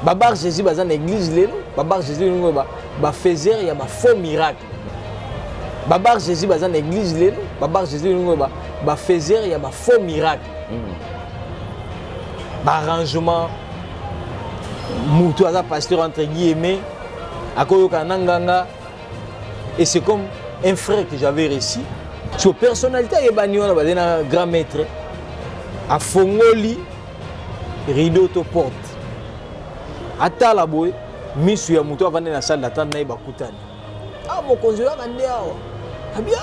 Babar Jésus dans l'église lelo, Babar Jésus ba faiseur il y a ba faux miracle. Babar Jésus dans l'église lelo, Babar Jésus ba faiseur il y a ba faux miracle. Ba arrangement mutu aza pasteur entre guillemets akoyoka nanganga et c'est comme un frère que j'avais reçu. Sur personnalité il y a un grand maître a fongoli rideau to porte. Ata la boy, misu ya mutu avande na salle d'attente na ibakutani. Ah mon konzi ya kande awa. Abia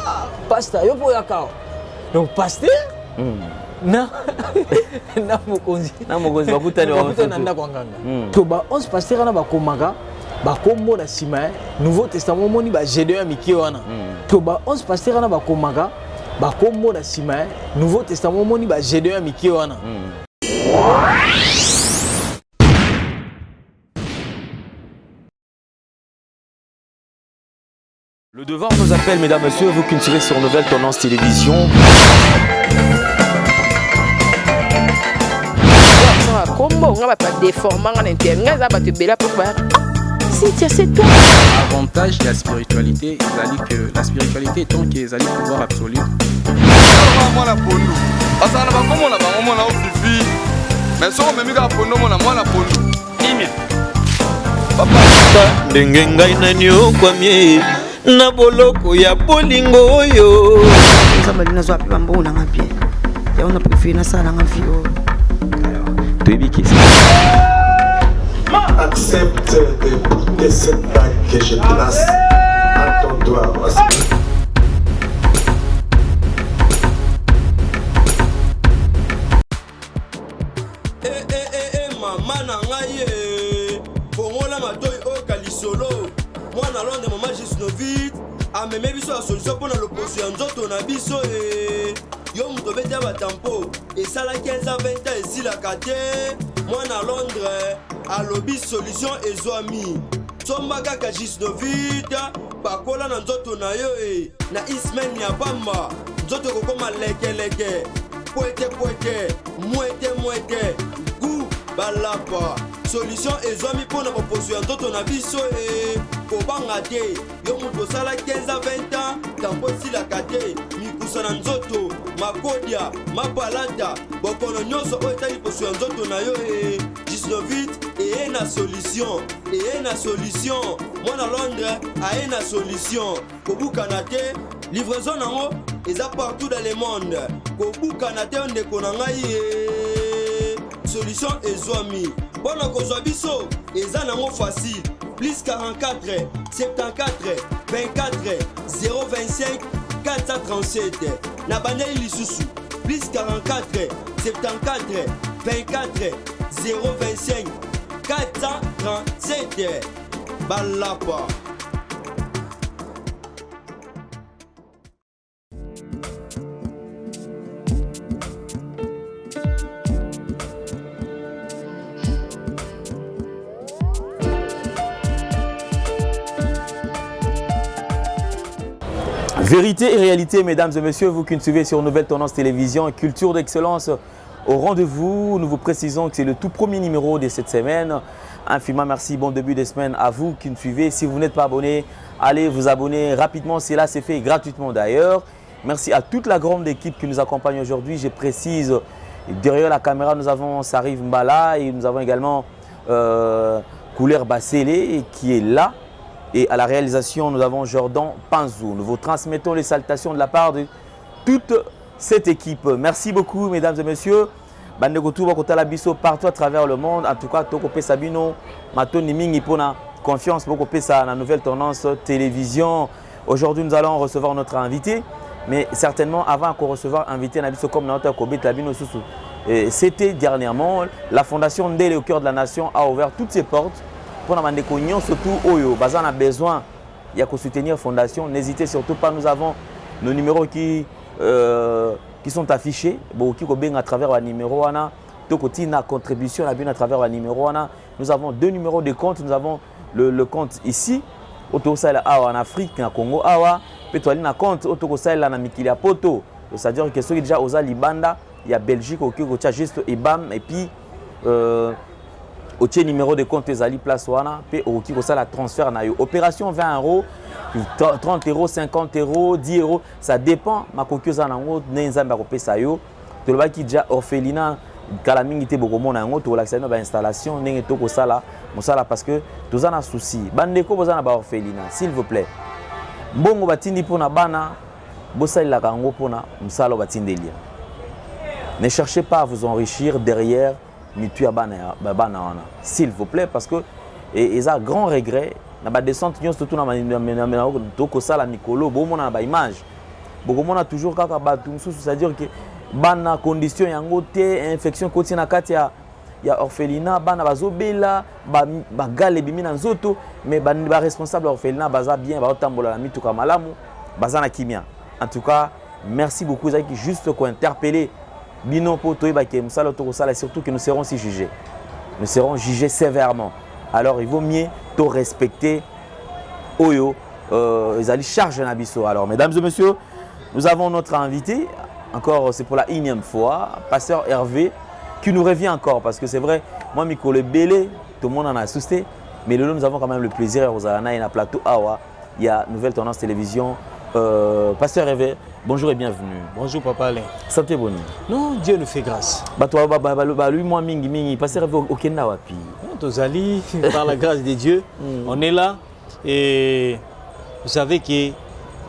pasteur yo po yakao. Donc pasteur na mon konzi bakutani na kwanganga. To ba 11 pasteur na bakomaka bakombo na sima Nouveau Testament moni ba Gédéon miki wana. To ba 11 pasteur na bakomaka bakombo na sima Nouveau Testament moni ba Gédéon miki wana. Le devoir nous appelle, mesdames, messieurs, vous qui nous suivez sur Nouvelle Tendance Télévision. Avantage de la spiritualité, que la spiritualité étant qu'ils allaient pouvoir absolu. Na boloko ya bolingo oyo nzambe nazo apiba mbona ngapie ya ona préféré na sala ngafio Toyebiki accepte de cette bague que je place à ton doigt. Maman na ngai fongola matoyi o kalisolo mwana londe mama Gisnovit ameme biso ya solution mpona loposo ya nzoto na biso yo moto obeti ya batampo esala 15 ans 20 ans esilaka te mwana Londres alobi solution ezwami somba kaka Gisnovit pakola na nzoto na yo na ismen ya pamba nzoto kokoma lekeleke pwete mwete gu balapa solution ezwami mpona baposo ya nzoto na biso kobanga te yo moto osala 15 à 20 ans tampo esilaka te mikusa na nzoto makodia mapalata bokono nyonso oyo etali poso ya nzoto na yo 19 eye na solution mwana Londres aye na solution kobukana te livraison nango eza partout dans le monde kobukana te ndeko na ngai solution ezwami mpona kozwa biso eza nango facile plus 44 74 24 025 437 na bandeli lisusu plus 44 74 24 025 437 balapa. Vérité et réalité, mesdames et messieurs, vous qui nous suivez sur Nouvelle Tendance Télévision, culture d'excellence au rendez-vous. Nous vous précisons que c'est le tout premier numéro de cette semaine. Infiniment merci, bon début de semaine à vous qui nous suivez. Si vous n'êtes pas abonné, allez vous abonner rapidement. Cela c'est fait gratuitement d'ailleurs. Merci à toute la grande équipe qui nous accompagne aujourd'hui. Je précise, derrière la caméra, nous avons Sarif Mbala et nous avons également Couleur Bassélé qui est là. Et à la réalisation, nous avons Jordan Panzou. Nous vous transmettons les salutations de la part de toute cette équipe. Merci beaucoup, mesdames et messieurs. Bandegotou Bakotala Bisso partout à travers le monde. En tout cas, Tokopé Sabino, Matoni Mingi Pona, confiance Bokopé ça la Nouvelle Tendance Télévision. Aujourd'hui, nous allons recevoir notre invité. Mais certainement, avant qu'on recevoir invité Nabiso comme notre Kobe Tabino Soussou. C'était dernièrement, la Fondation Ndele au cœur de la nation a ouvert toutes ses portes. Pour nous surtout Oyo, Bazan a besoin de soutenir la fondation. N'hésitez surtout pas, nous avons nos numéros qui sont affichés. Qui à travers le numéro na contribution à travers le numéro nous avons deux numéros de compte. Nous avons le compte ici, en Afrique, en Congo, Pétoline na compte na Mikilia Poto. C'est-à-dire que ceux qui déjà aux Libanda, il y a Belgique, qui juste IBAM et puis au numéro de compte ezali place wana pe oki ko sala transfert na yo opération 20 €, 30 €, 50 €, 10 €, ça dépend makoki za nango ne nzamba ko pesa yo to lobaki déjà orphelinat kala mingi te bokomona yango to lakisa ba installation ndenge to ko sala mosala parce que toza na souci bandeko boza na ba orphelinat s'il vous plaît mbongo batindi pona bana bosalila kango pona msalo batindelia. Ne cherchez pas à vous enrichir derrière mitu ya bana wana s'il vous plaît parce que et ça grand regret na ba descente nyos tout na to ko sala mikolo bomona na ba image bokomona toujours kaka batu mususu c'est-à-dire que bana condition yango te infection koti na kati ya orphelinat bana bazobela ba gale bimi na nzoto mais ba responsable orphelinat baza bien ba otambola na mituka malamu baza na kimia. En tout cas merci beaucoup Zaki juste ko interpeller bino po toyeba ke musala to ko sala surtout que nous serons si jugés. Nous serons jugés sévèrement. Alors il vaut mieux to respecter oyo ils allaient charger na biso. Alors mesdames et messieurs, nous avons notre invité. Encore, c'est pour la 1e fois, Pasteur Hervé, qui nous revient encore, parce que c'est vrai, moi, Mikolo Belé, tout le monde en a assisté, mais nous avons quand même le plaisir, Rosalana, et na plateau Awa, il y a Nouvelle Tendance Télévision. Pasteur Hervé, bonjour et bienvenue. Bonjour Papa Alain. Santé bonne. Non, Dieu nous fait grâce. Lui, moi, mingi, Pasteur Hervé, Okenda Wapi. Tozali, par la grâce de Dieu, on est là, et vous savez que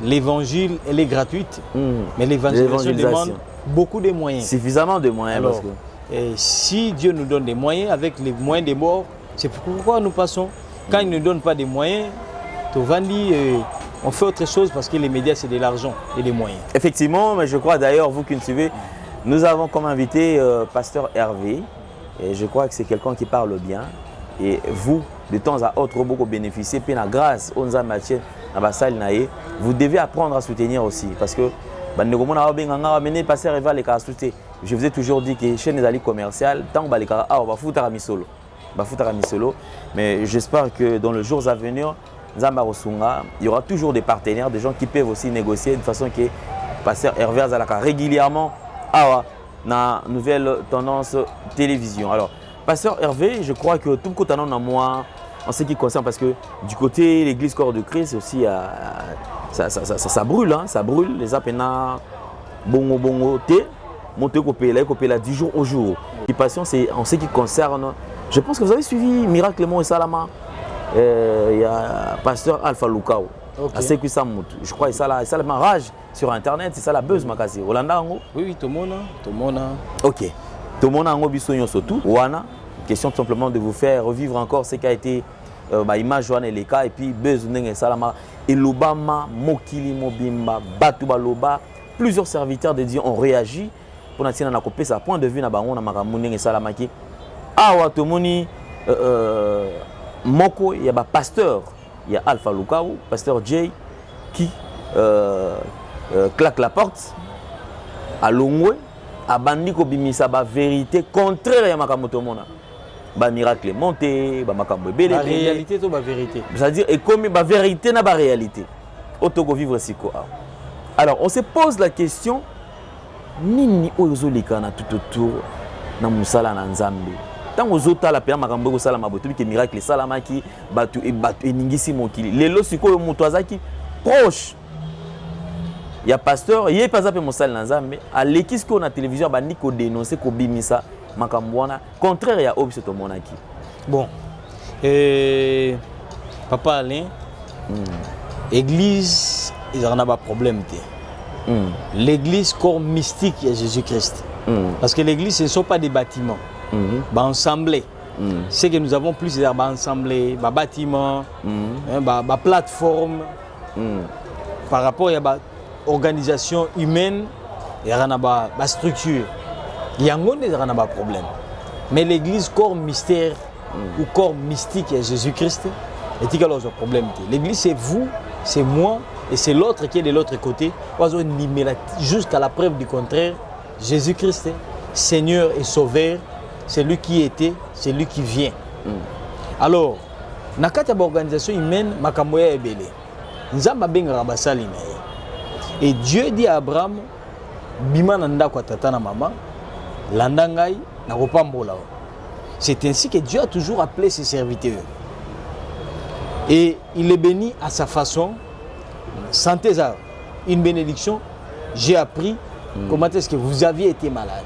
l'évangile, elle est gratuite, mais l'évangélisation demande beaucoup de moyens. Suffisamment de moyens. Alors, si Dieu nous donne des moyens, avec les moyens des morts, c'est pourquoi nous passons. Quand il ne nous donne pas des moyens, on fait autre chose parce que les médias, c'est de l'argent et des moyens. Effectivement, mais je crois d'ailleurs, vous qui nous suivez, nous avons comme invité Pasteur Hervé, et je crois que c'est quelqu'un qui parle bien. Et vous, de temps à autre, beaucoup bénéficiez, puis la grâce, vous devez apprendre à soutenir aussi. Parce que je vous ai toujours dit que chez les alliés commerciales, tant que mais j'espère que dans les jours à venir, il y aura toujours des partenaires, des gens qui peuvent aussi négocier de façon que Pasteur Hervé Azalaka régulièrement à la Nouvelle Tendance Télévision. Alors, Pasteur Hervé, je crois que tout le côté moi en ce qui concerne, parce que du côté de l'église Corps de Christ aussi, ça brûle, hein, ça brûle, les appena bongo té, monter copéla du jour au jour. L'occupation, c'est en ce qui concerne, je pense que vous avez suivi Miraclement et Salama, il y a Pasteur Alpha Lukao, à ce que ça monte. Je crois que ça la rage sur internet, c'est ça la buzz makasi. Olanda ngo? Oui, tout le monde. Ok. Tout le monde a un surtout. Wana, question tout simplement de vous faire revivre encore ce qui a été image et les cas et puis besoin salama et l'obama mokili mobimba batu baloba plusieurs serviteurs de Dieu ont réagi pour natina na kopesa point de vue na bango na makamunenge salama ki awa tomoni moko il y a ba pasteur il y a Alpha Lukao pasteur Jay qui claque la porte à Longwe abandi ko bimisa ba vérité contraire ya makamoto mona ba miracle monté ba makambo belé la réalité to ba vérité c'est-à-dire et comme ba vérité na ba réalité otoko vivre siko. Alors on se pose la question nini ozolika na tout autour na musala na nzambe tango ozotala pe makambo ko sala maboto bi ke miracle salamaki batu eningisi mokili lelo siko moto azaki proche. Il y a pasteur, il y a pas appelé Moussal Nanzambe, à l'équipe qu'on a télévision, bandi ko dénoncer ko bimisa makambwana contraire ya obse to monaki. Bon. Papa Alain, église, ils en a pas problème té. L'église corps mystique de Jésus-Christ. Parce que l'église ce ne sont pas des bâtiments. Bah ensemblés. Ce que nous avons plus c'est bah ensemblés, bah bâtiments, bah plateforme. Par rapport à bah organisation humaine, il y a une structure. Il y a un problème. Mais l'église, corps mystère ou corps mystique de Jésus-Christ, il y a un problème. L'église, c'est vous, c'est moi et c'est l'autre qui est de l'autre côté. Jusqu'à la preuve du contraire, Jésus-Christ, Seigneur et Sauveur, c'est lui qui était, c'est lui qui vient. Alors, dans l'organisation humaine, Makamoya est belé. Nous avons un et Dieu dit à Abraham, Bima nanda kwa tata na mama, landa ngai na kopambola. C'est ainsi que Dieu a toujours appelé ses serviteurs. Et il les bénit à sa façon. Santé, une bénédiction. J'ai appris comment est-ce que vous aviez été malade.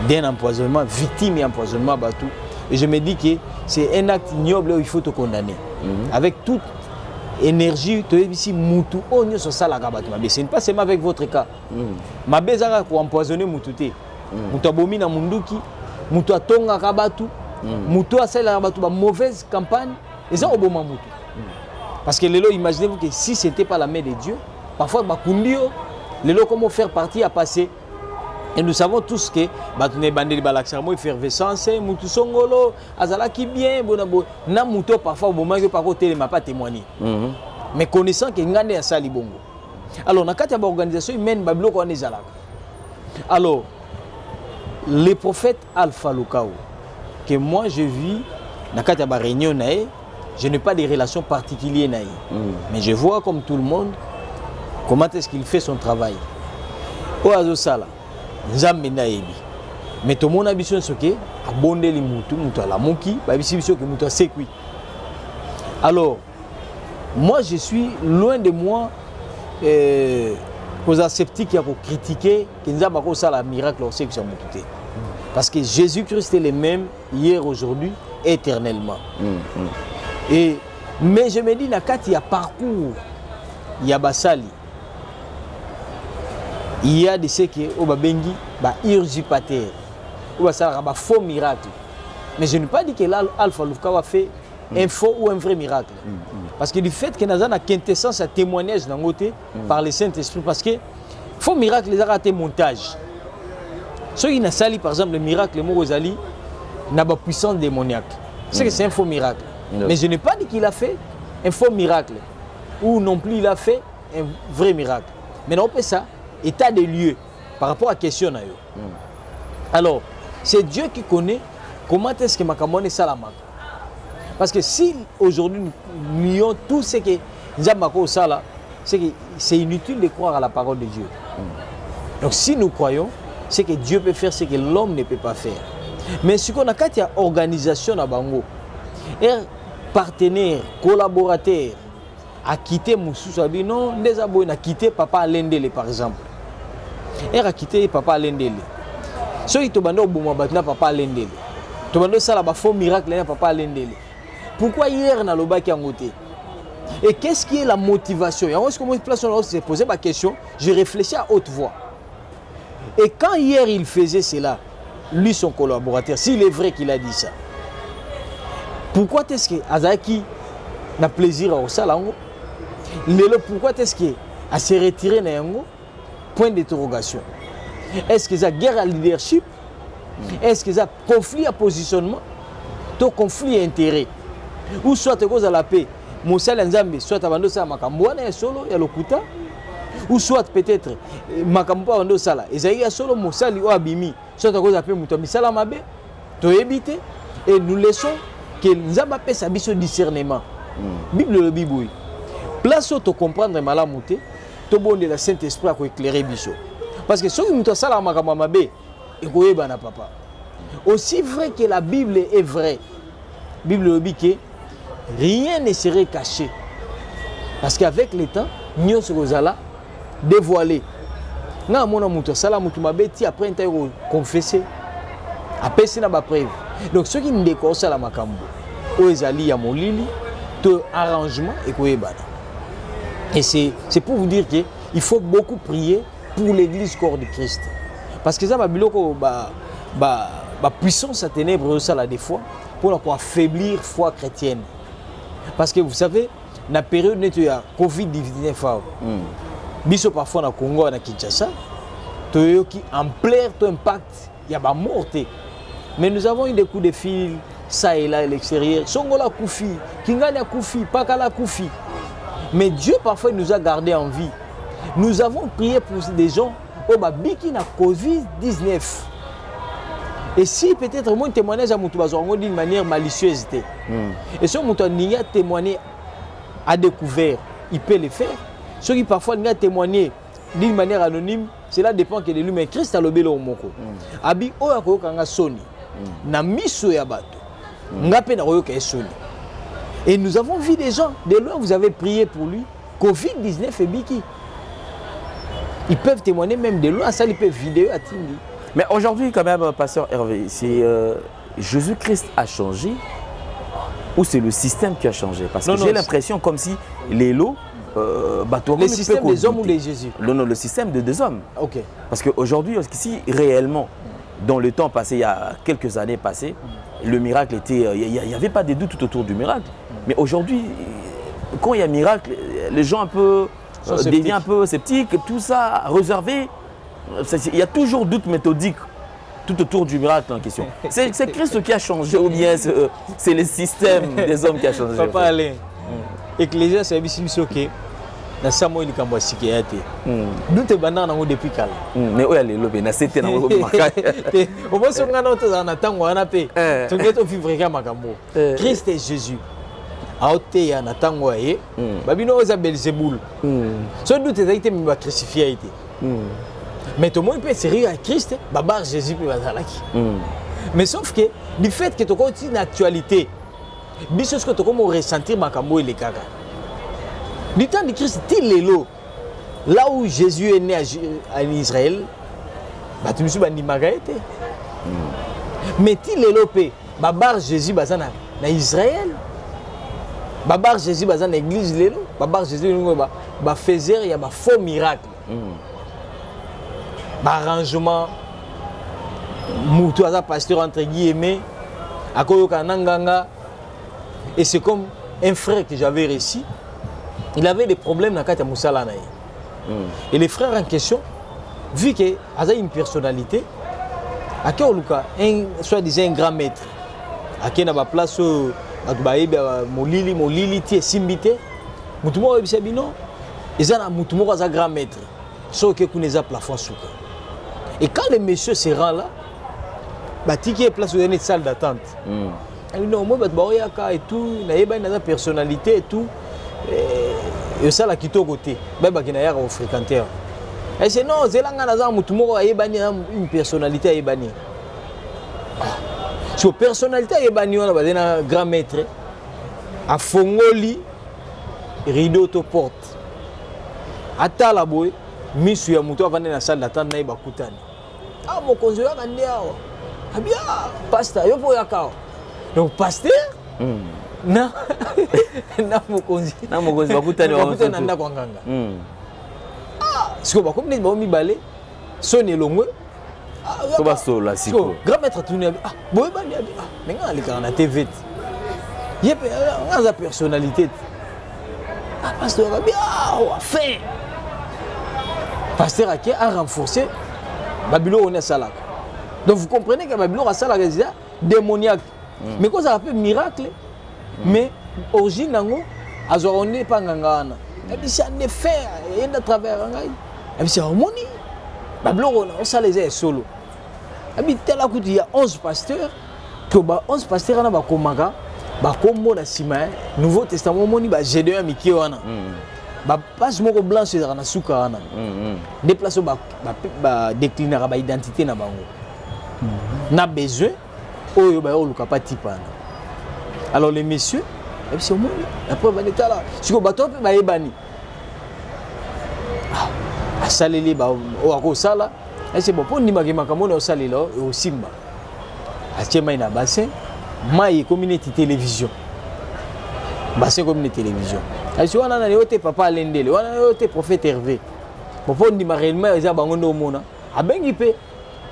D'un empoisonnement, victime d'empoisonnement, Batou. Et je me dis que c'est un acte ignoble où il faut te condamner. Avec toute énergie, tu es ici, Moutou, Onyo, sur ça, la Gabatou. Ce n'est pas seulement avec votre cas. Ma bézara pour empoisonner Moutouté. Moutou abomi na Munduki, Moutou a tonga Gabatou, Moutou a celle la Gabatou, mauvaise campagne, et ça, au bon Moutou. Parce que Lélo, imaginez-vous que si ce n'était pas la main de Dieu, parfois, Bakundio, Lélo, comment faire partie à passer. Et nous savons tous que Batune Bandeli Balaksamo, effervescence, Moutou Songolo, Azala qui bien, Bonabo, na Moutou parfois au moment que par contre, il m'a pas témoigné. Mais connaissant que Ngane a sali bongo. Alors, dans cette organisation, il mène Bablo qu'on est Zalak. Alors, les prophètes Alpha Lukao, que moi je vis dans cette réunion, je n'ai pas de relations particulières. Mais je vois comme tout le monde comment est-ce qu'il fait son travail. Oazo Sala. Mais tout le monde a besoin de ce qui est abondé les moutons, à la moki, alors, moi je suis loin de moi aux sceptiques qui ont critiqué que nous avons fait un miracle au sexe. Parce que Jésus-Christ est le même hier, aujourd'hui, éternellement. Mais je me dis, il y a parcours, il y a Basali. Il y a de ceux qui ont bengi usurpateur, ou un faux miracle. Mais je n'ai pas dit que l'Alpha Lukao a fait un faux ou un vrai miracle. Parce que du fait que nous avons une quintessence à témoignage par le Saint-Esprit, parce que faux miracle, les a raté montage. Ceux qui n'ont sali par exemple le miracle, Morozali, n'a pas puissance démoniaque. C'est que c'est un faux miracle. Mais je n'ai pas dit qu'il a fait un faux miracle, ou non plus il a fait un vrai miracle. Mais non, on peut ça. État des lieux par rapport à la question. Alors, c'est Dieu qui connaît comment est-ce que Makamone est Salamak. Parce que si aujourd'hui nous nions tout ce que Nzambako Sala, c'est inutile de croire à la parole de Dieu. Donc si nous croyons, c'est que Dieu peut faire ce que l'homme ne peut pas faire. Mais ce qu'on a quand il y a organisation à Bango, un partenaire, collaborateur, a quitté Moussou Sabi, non, des abonnés a quitté Papa Lendele par exemple. Et a quitté Papa Lendele. Ceux qui te bandent au bout de Papa Lendele. Tu bandes ça là-bas, faux miracle, Papa Lendele. Pourquoi hier na loba qui a ngoté? Et qu'est-ce qui est la motivation? On s'est posé ma question, je réfléchis à haute voix. Et quand hier il faisait cela, lui son collaborateur, s'il est vrai qu'il a dit ça, pourquoi est-ce que Azaki n'a plaisir à Osalango? Pourquoi est-ce qu'il a se retiré dans Yango? Point d'interrogation. Est-ce qu'il y a guerre à leadership? Est-ce qu'il y a conflit à positionnement? Tout conflit à intérêt? Ou soit à cause de la paix, Moussa Nzambe, soit à Bando Sala Makambouana et solo, il y a le Kouta. Ou soit peut-être Makamboua Bando Sala, et ça y a solo Moussa Li Abimi, soit à cause de la paix Moutami Sala Mabe, tu éviter. Et nous laissons que Nzamba paie sa biso discernement. Bible le Biboui. Place où tu comprendre malamouté, tu bon de la Saint-Esprit pour éclairer biso. Parce que ceux qui nous Sala Makamabe, et qu'on na papa. Aussi vrai que la Bible est vraie, Bible le dit que rien ne serait caché. Parce qu'avec le temps, nous sommes dévoilés. Nous avons dit après nous confessé. Après, c'est une preuve. Donc, ceux qui ne décorsent pas la makambo, ils ont molili, tout arrangement et koebana. Et c'est pour vous dire qu'il faut beaucoup prier pour l'église corps de Christ. Parce que ça va la puissance à ténèbres ça là des fois pour affaiblir la foi chrétienne. Parce que vous savez, dans la période où il y a Covid-19, biso parfois dans le Congo, dans Kinshasa, qui ampleur, tout impact, il y a des morts. Mais nous avons eu des coups de fil, ça et là, à l'extérieur. Songola Koufi, Kingana Koufi, Pakala Koufi. Mais Dieu parfois nous a gardés en vie. Nous avons prié pour des gens qui ont Covid-19. Et si peut-être mon témoignage à Moutoubazo d'une manière malicieuse, et si on a témoigné à découvert, il peut le faire. Ceux qui parfois ont témoigné d'une manière anonyme, cela dépend que de lui, mais Christ a le bélo au moko. Abi Oya Kanga Soni. na miso ya bato nga pe na koyoka esoni. Et nous avons vu des gens de loin, vous avez prié pour lui. Covid-19 et biki. Ils peuvent témoigner même de loin, ça ils peuvent vidéo à Tindi. Mais aujourd'hui, quand même, pasteur Hervé, c'est Jésus-Christ a changé ou c'est le système qui a changé? Parce que j'ai l'impression comme si les lots. Le système des hommes ou de Jésus? Non, le système des hommes. Ok. Parce qu'aujourd'hui, si réellement, dans le temps passé, il y a quelques années passées, le miracle était. Il n'y avait pas de doute tout autour du miracle. Mais aujourd'hui, quand il y a miracle, les gens un peu deviennent un peu sceptiques, tout ça réservé. Il y a toujours doute méthodique tout autour du miracle en question. C'est Christ qui a changé ou bien c'est le système des hommes qui a changé? Papa Alain, Ecclésia c'est ok. Na samo ili kambo sikiyate. Doute banana ngo depuis kala. Mais oya lelo be na sete na ngo makaya. Au moins on ngana to na tango wana pe. Tungeto vivre ka makambo. Christ et Jésus. Aote ya na tango ye. Babino oza Belzéboul. So doute zaite mi ba crucifié été. Mais tout le monde peut se rire à Christ, babar Jésus peut bazalaki. Mais sauf que du fait que tu continues l'actualité, biso ce que tu commences à ressentir makambo et kaka. Du temps de Christ, là où Jésus est né en Israël, tu me suis dit Magaïté. Mais Tilelo, Babar Jésus bazana na Israël. Babar Jésus bazana l'église lelo. Babar Jésus ba faisait il y a ba faux miracle. Ba arrangement mutu aza pasteur entre guillemets akoyoka nanganga et c'est comme un frère que j'avais réussi. Il avait des problèmes dans Kata Moussala. Et les frères en question, vu qu'il a une personnalité, à qui soit disant un grand maître, à qui on a la place où Molili, Tie Simbite, Moutumo Ebisabino, ils ont un grand maître, sauf que nous avons plafond souka. Et quand le monsieur se rend là, Tiki est place où il y a une salle d'attente. Il dit non, moi, et tout, il y a une personnalité et tout. Et ça, la quitté au côté. Baba qui n'a pas fréquenté. Et c'est non, c'est là une personnalité à Ebani. Sur personnalité à Ebani, on a un grand maître. À Fongoli, rideau to porte. À Talaboy, Miss Yamuto a vendu dans la salle d'attente. Ah, mon conseiller a vendu. Ah bien, pasteur, il faut y avoir. Donc, pasteur. Non, non, mon conseiller. Non, mon conseiller, nanda kwa nganga. Ah, siko ba comme ni ba mi balé, sonné longue. Ah, so ba so la siko. Grand maître tourner. Ah, boy ba ni abi. Ah, mais nga ali kana TV. Yep, nga za personnalité. Ah, pasteur abi, ah, fait. Pasteur a renforcé Babylone on est salak. Donc vous comprenez que Babylone a salak déjà démoniaque. Mais quand ça appelle miracle. Mais origine nango azorone pa ngangana et puis c'est en effet il y a à travers ngai et puis c'est harmonie bablo on ça les solo et puis tel à il y a 11 pasteurs que ba 11 pasteurs na ba komaka ba kombo na sima nouveau testament moni ba Gédéon miki wana ba page moko blanche na suka wana déplacer ba décliner ba identité na bango na besoin oyo ba oluka pa tipana. Alors les messieurs, et puis c'est au moins, la preuve en état là. Si vous bateau, vous avez banni. Ah, salé, au sala, et c'est bon, pour nous, on a salé là, au Simba. À Tchema, na bassin, maï communauté télévision. Bassin communauté télévision. Et si on a un papa Lendele, on a un prophète Hervé. Pour nous, réellement, ils ont un mona. Ah ben, il peut.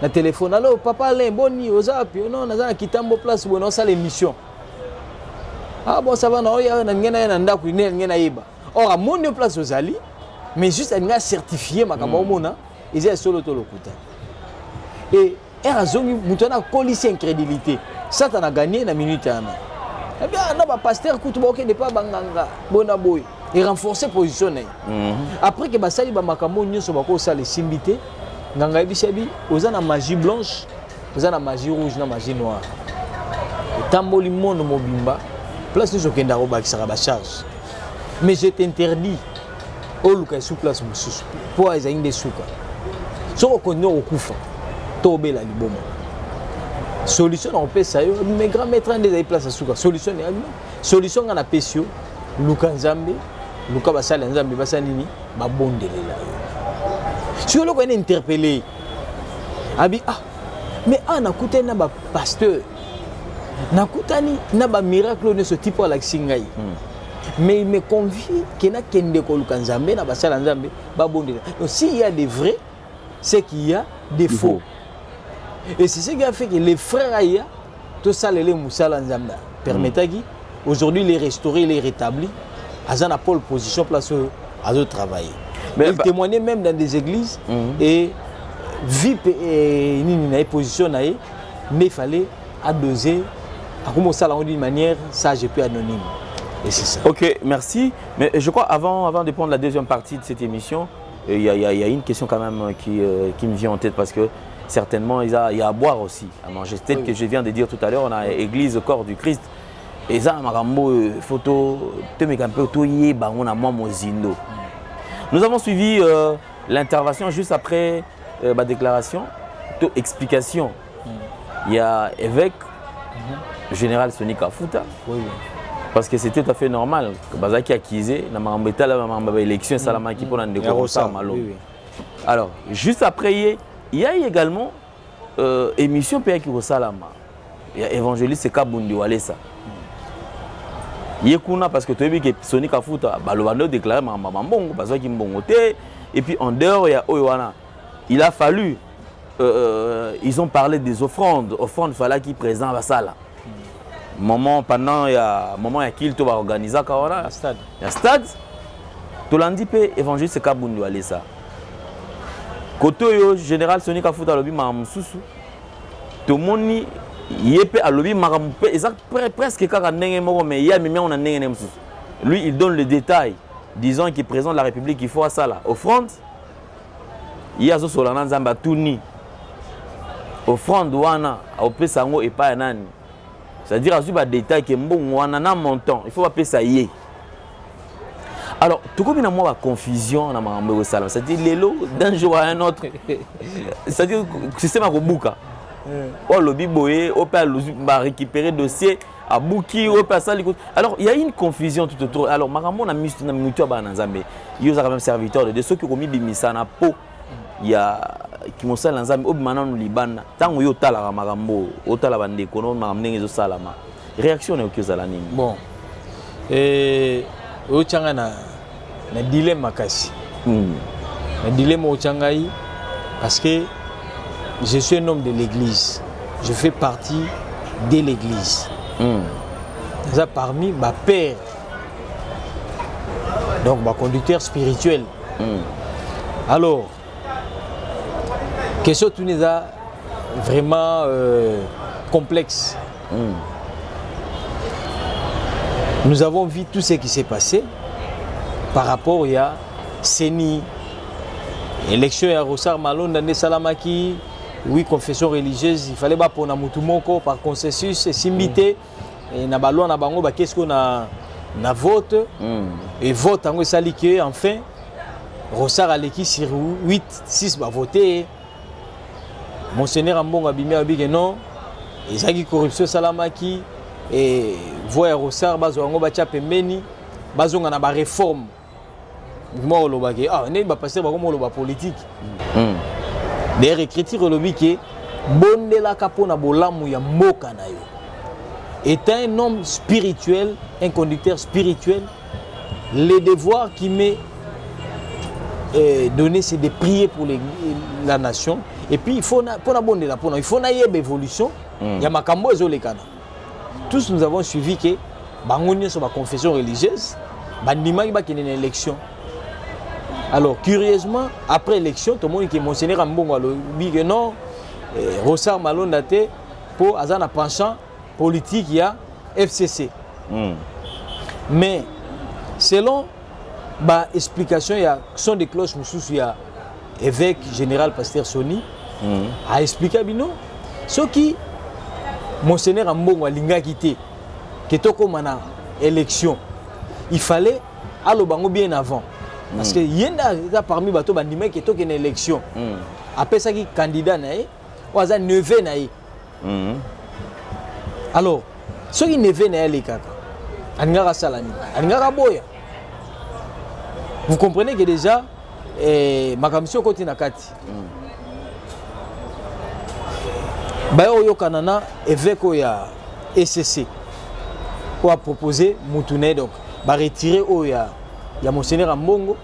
Le téléphone, alors, papa Len, boni, aux appuis, non, on a un quitambo place, on a ça l'émission. Ah bon, ça va, non, il y a un gars qui est là. Or, à mon place aux alliés, mais juste un gars certifié, ma camarade, ils ont solo le côté. Et Erazongi, nous avons collé incrédulité. Ça, tu as gagné dans la minute. Eh bien, on a un pasteur qui n'est pas banganga, bonaboy, et renforcer position. Après que Basali Bamakamon, nous sommes ça les simbité, Ganga Bisabi, aux la magie blanche, aux la magie rouge, la magie noire. Tamboli monde mobimba. Place nous sommes en charge. Mais je t'interdis. Au Lucas sous place pour les des souka. Si on connaît au Koufa, Tobé la liboma. solution on peut ça mais grand maître en des place à souka solution solution on a pesio luka nzambe luka basala nzambe basanini ba bondelela si on est interpellé abi mais nakuta na ba pasteur nakutani na ba miracle de ce type la singai mais il me convie que na kende ko luka nzambe na basala nzambe ba bondelela donc s'il y a des vrais c'est qu'il y a des faux. Et c'est ce qui a fait que les frères Aïa, tout ça, les Moussala Nzamba, permettent aujourd'hui les restaurer, les rétablir, à une pole position place à travailler. Mais ils témoignaient même dans des églises et vu une position, mais il fallait adoser, à commencer à d'une manière sage et plus anonyme. Et c'est ça. Ok, merci. Mais je crois avant de prendre la deuxième partie de cette émission, il y a une question quand même qui me vient en tête parce que certainement il y a à boire aussi, à manger. Peut-être que je viens de dire tout à l'heure, on a l'église corps du Christ. Et ça, photo, nous avons suivi l'intervention juste après ma déclaration, explication. Il y a évêque, général Soni Kafuta. Parce que c'est tout à fait normal. Bazaki a accusé, l'élection Salamaki pour alors, juste après, il y a également émission Péaki Salama. Il y a évangéliste Kabundi Walesa. Il y a parce que tu as vu que Soni Kafuta, Balobano déclaré Mamambongo, Bazaki Mbongote. Et puis en dehors, il y a Oyoana. Il a fallu, ils ont parlé des offrandes. Offrandes, il fallait qu'ils présentent à Sala. Pendant il y a qu'il va organiser un stade. Il y a stade. Tu l'as dit que évangéliste Kabundi Walesa. Côté général Soni Kafuta alobi mamususu. Tout le monde yépe alobi marampe exact presque kaka ndenge moko mais il y a même on a ndenge mususu. Lui il donne le détail disant qu'il présente la République il faut à ça là. Offrande. Il y a zo solana nzamba tuni. Offrande wana opesa ngo epa nani. C'est-à-dire azu ba détail que mbongo wana na montant, il faut pas payer ça yé. Alors, tout comme il y a une confusion dans ma salle, c'est-à-dire les lots d'un jour à un autre, c'est-à-dire que le système a rebouca. Oh, le biboé, on peut récupérer le dossier, à bouki, on peut ça. Alors, il y a une confusion tout autour. Alors, Maramon a mis une mutuelle à Nzambe. Il y a quand même serviteur de ceux qui ont mis Bimisa na peau. Il y a qui m'ont salé Nzambe, au Manan au Liban. Tant que Yota la Marambo, Ota la bande, qu'on a amené les Salama. Réaction est au Kyosalani. Bon. Et. Ochanga na dilemme makasi. Na dilemme ochangai parce que je suis un homme de l'église. Je fais partie de l'église. Ça parmi ma père. Donc ma conducteur spirituel. Alors question tout n'est vraiment complexe. Nous avons vu tout ce qui s'est passé par rapport à Seni, élection à Rossar Malon, dans Salamaki, oui, confession religieuse, il fallait pas pour Namutumoko par consensus, s'imiter, et Nabalon, Nabango, qu'est-ce qu'on a vote, et vote en Salike, enfin, Rossar Aleki sur 8-6 va voter. Monseigneur Ambon Abimé Abigé non, et Zagi corruption Salamaki. Et voyez Rossar bazongo bacha pembeni bazonga na ba réforme mo lo bagé ne ba passer ba comme lo ba politique d'ailleurs écriture le biké bondela kapona bolamu ya mboka na yo est un homme spirituel, un conducteur spirituel. Les devoirs qui m'est donné c'est de prier pour la nation et puis il faut pour bondela il faut na yeba évolution ya makambo ezolekana. Tous nous avons suivi que Bangonia sur ma confession religieuse, Bandima qui est une élection. Alors curieusement, après l'élection, tout le monde qui est Monseigneur Ambongo a dit que non, Rossar Malon date pour un penchant politique, il y a FCC. Mais selon l'explication, il y a son des cloches, il y a évêque général pasteur Soni a expliqué à Bino ce qui Monseigneur Ambongo Linga quitté que toko mana élection il fallait aller bango bien avant parce que yenda parmi bato bandima que toko une élection après ça qui candidat naé ou aza neveu naé Alors, ceux qui ne viennent pas les kaka, Aningara Salani, Aningara Boya. Vous comprenez que déjà, ma commission côté Nakati. Bayo yo kanana évêque ya ECC pour a proposé Moutoune donc ba retirer ya monseigneur Mbongo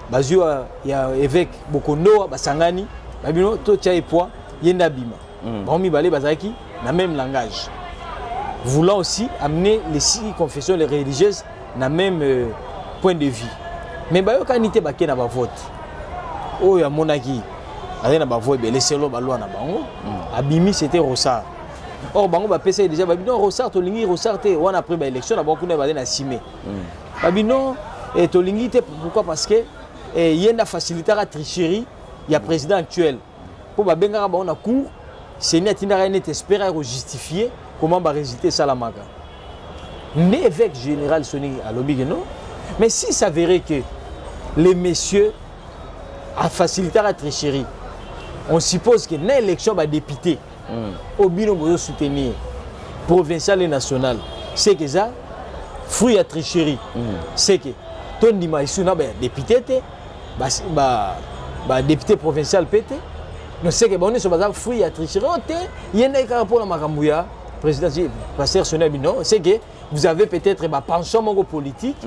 bazu ya évêque Bokondo basangani babino to tia epoi yenda bima ba mi balé bazaki na même langage voulant aussi amener les 6 confessions les religieuses na même point de vue mais bayo kanité baké na ba vote oya monaki na ba voix belé selo ba loi na bango abimi c'était Rossard. Or bango ba pesa déjà babino Rossard tolingi Rossard te wana après ba élection na bango na ba na simé babino et tolingi te pourquoi parce que yenda faciliter la tricherie il y a président actuel pour ba benga ba na cour c'est net ina net espérer à justifier comment ba résulter Salamaka né évêque général Soni à lobby non mais si s'avérait que les messieurs a facilité la tricherie. On suppose que dans l'élection va député au bino pour soutenir provincial et national. C'est que ça fruit à tricherie. C'est que ton dimanche na député député provincial pété. Non c'est que bon sur bazar fruit à tricherie. Il y a un rapport à Makambuya président pasteur Sonabino, c'est que vous avez peut-être ma pension mongo politique.